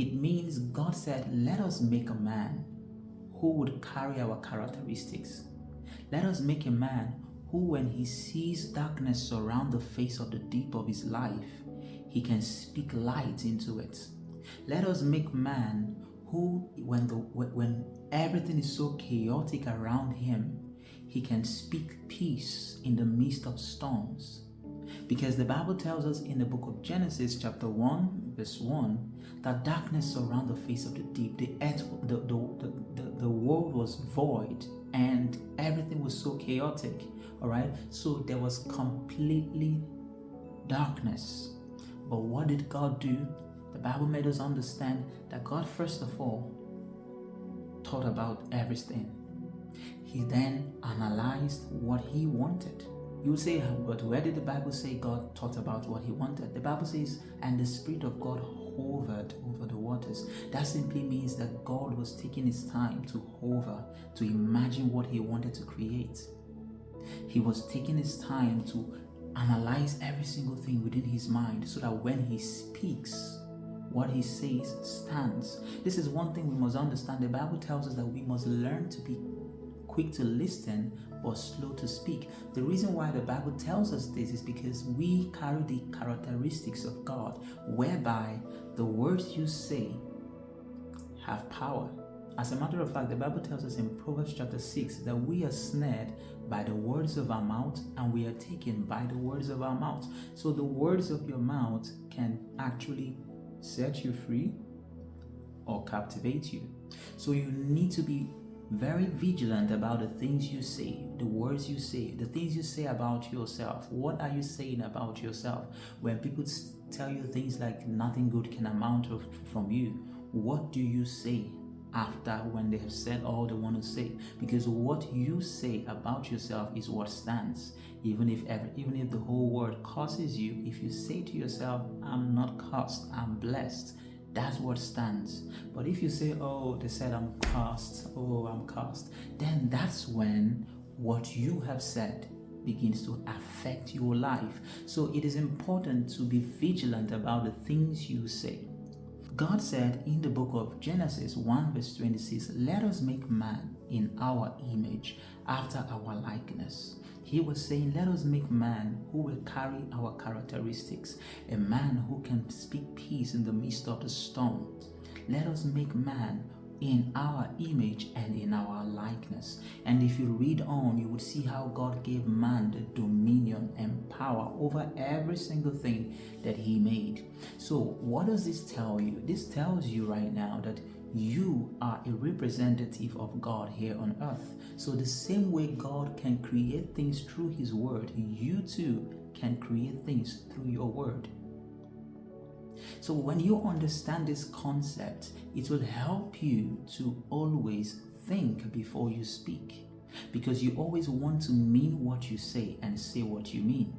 It means God said, let us make a man who would carry our characteristics. Let us make a man who, when he sees darkness surround the face of the deep of his life, he can speak light into it. Let us make man who, when everything is so chaotic around him, he can speak peace in the midst of storms. Because the Bible tells us in the book of Genesis chapter 1 verse 1 that darkness surrounded the face of the deep. The earth, the world was void and everything was so chaotic. Alright, so there was completely darkness. But what did God do? The Bible made us understand that God first of all thought about everything. He then analyzed what he wanted. You say, but where did the Bible say God thought about what he wanted? The Bible says, and the Spirit of God hovered over the waters. That simply means that God was taking his time to hover, to imagine what he wanted to create. He was taking his time to analyze every single thing within his mind so that when he speaks, what he says stands. This is one thing we must understand. The Bible tells us that we must learn to be quick to listen but slow to speak. The reason why the Bible tells us this is because we carry the characteristics of God, whereby the words you say have power. As a matter of fact, the Bible tells us in Proverbs chapter 6 that we are snared by the words of our mouth and we are taken by the words of our mouth. So the words of your mouth can actually set you free or captivate you. So you need to be very vigilant about the things you say, the words you say, the things you say about yourself. What are you saying about yourself? When people tell you things like nothing good can amount from you, what do you say after when they have said all they want to say? Because what you say about yourself is what stands. Even if the whole world curses you, if you say to yourself, I'm not cursed, I'm blessed, that's what stands. But if you say, oh, they said I'm cursed, oh, I'm cursed, then that's when what you have said begins to affect your life. So it is important to be vigilant about the things you say. God said in the book of Genesis 1 verse 26, let us make man in our image, after our likeness. He was saying, let us make man who will carry our characteristics, a man who can speak peace in the midst of the storm. Let us make man in our image and in our likeness. And if you read on, you would see how God gave man the dominion and power over every single thing that he made. So what does this tell you? This tells you right now that you are a representative of God here on earth. So the same way God can create things through his word, you too can create things through your word. So when you understand this concept, it will help you to always think before you speak, because you always want to mean what you say and say what you mean.